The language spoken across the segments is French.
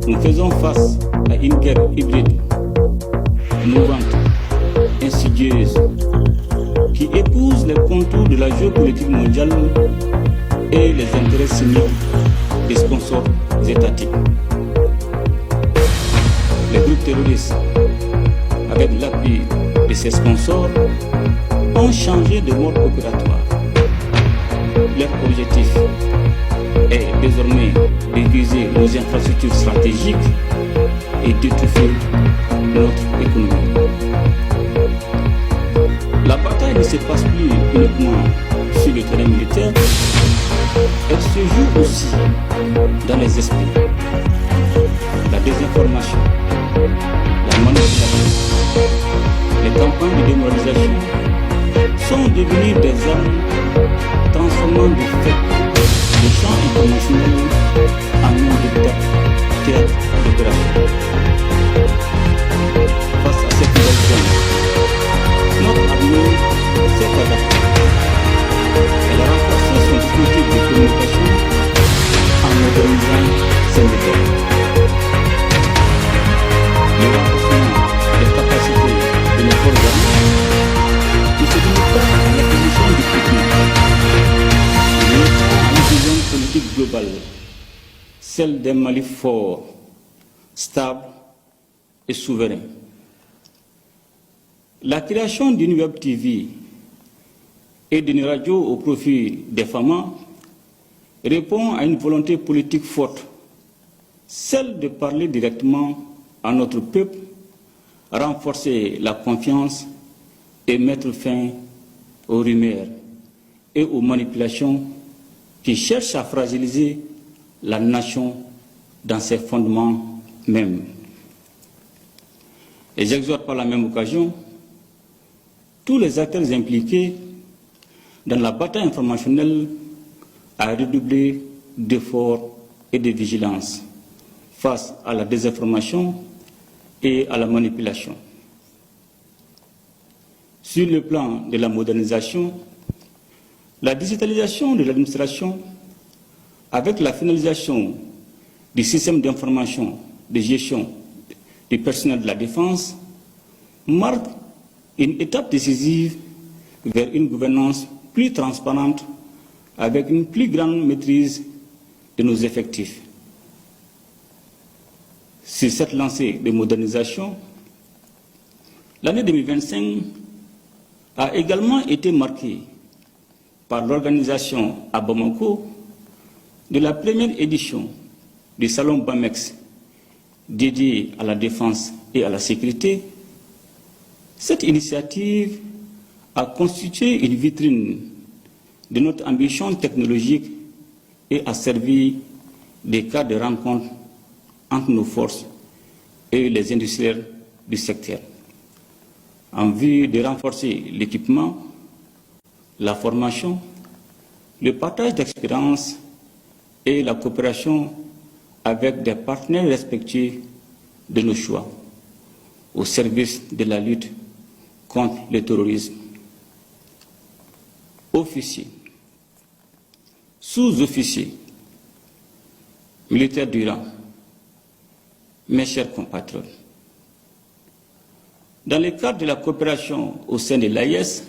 nous faisons face à une guerre hybride, mouvante, insidieuse, qui épouse les contours de la géopolitique mondiale et les intérêts cyniques des sponsors étatiques. Les groupes terroristes, avec l'appui de ces sponsors, ont changé de mode opératoire. Leur objectif est désormais d'épuiser nos infrastructures stratégiques et d'étouffer notre économie. La bataille ne se passe plus uniquement sur le terrain militaire, elle se joue aussi dans les esprits. La désinformation, la manipulation, les campagnes de démoralisation sont devenues des armes transformant de fait le champ international en un véritable théâtre d'opération. Face à cette nouvelle zone, notre armée s'est adaptée. Elle a renforcé son dispositif de communication en modernisant ses méthodes. Le renforcement des capacités de nos forces armées ne se limite pas à l'acquisition d'équipements, mais à une vision politique globale, celle d'un Mali fort, stable et souverain. La création d'une web TV et d'une radio au profit des femmes répond à une volonté politique forte, celle de parler directement à notre peuple, renforcer la confiance et mettre fin aux rumeurs et aux manipulations qui cherchent à fragiliser la nation dans ses fondements mêmes. Et j'exhorte par la même occasion tous les acteurs impliqués dans la bataille informationnelle à redoubler d'efforts et de vigilance face à la désinformation et à la manipulation. Sur le plan de la modernisation, la digitalisation de l'administration, avec la finalisation du système d'information de gestion du personnel de la défense, marque une étape décisive vers une gouvernance plus transparente avec une plus grande maîtrise de nos effectifs. Sur cette lancée de modernisation, l'année 2025 a également été marquée par l'organisation à Bamako de la première édition du Salon BAMEX dédié à la défense et à la sécurité. Cette initiative a constitué une vitrine de notre ambition technologique et a servi des cas de rencontre entre nos forces et les industriels du secteur, en vue de renforcer l'équipement, la formation, le partage d'expériences et la coopération avec des partenaires respectueux de nos choix, au service de la lutte contre le terrorisme. Officiers, sous-officiers, militaires du rang, mes chers compatriotes, dans le cadre de la coopération au sein de l'AIS,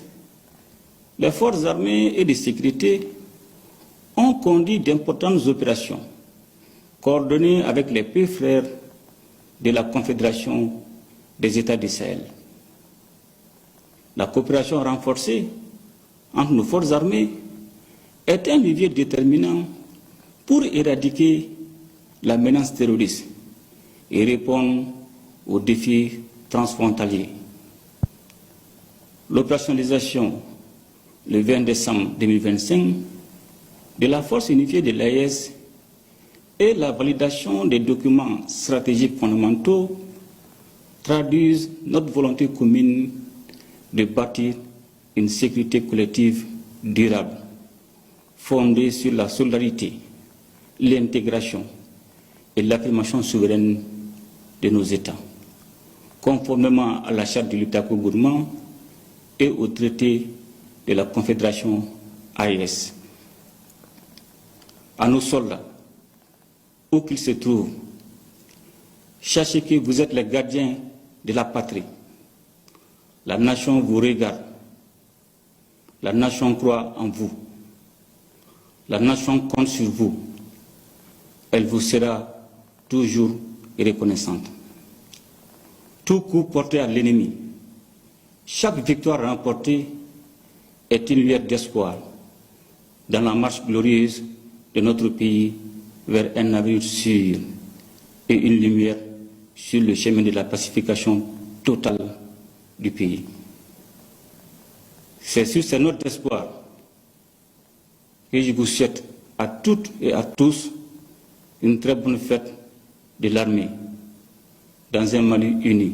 les forces armées et de sécurité ont conduit d'importantes opérations coordonnées avec les pays frères de la Confédération des États du Sahel. La coopération renforcée entre nos forces armées est un levier déterminant pour éradiquer la menace terroriste et répondre aux défis transfrontaliers. L'opérationnalisation le 20 décembre 2025 de la force unifiée de l'AES et la validation des documents stratégiques fondamentaux traduisent notre volonté commune de bâtir une sécurité collective durable, fondée sur la solidarité, l'intégration et l'affirmation souveraine de nos États, conformément à la charte de Lutako-Gourmand et au traité de la Confédération AES. À nos soldats, où qu'ils se trouvent, Sachez que vous êtes les gardiens de la patrie. La nation vous regarde. La nation croit en vous. La nation compte sur vous. Elle vous sera toujours reconnaissante. Tout coup porté à l'ennemi, chaque victoire remportée est une lueur d'espoir dans la marche glorieuse de notre pays vers un avenir sûr et une lumière sur le chemin de la pacification totale du pays. C'est sur ces notes d'espoir que je vous souhaite à toutes et à tous une très bonne fête de l'armée dans un Mali uni,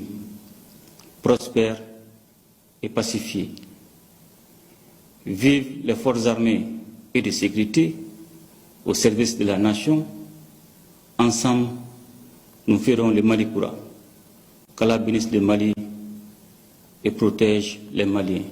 prospère et pacifié. Vive les forces armées et de sécurité au service de la nation. Ensemble, nous ferons le Mali Koura. Qu'Allah bénisse le Mali et protège les Maliens.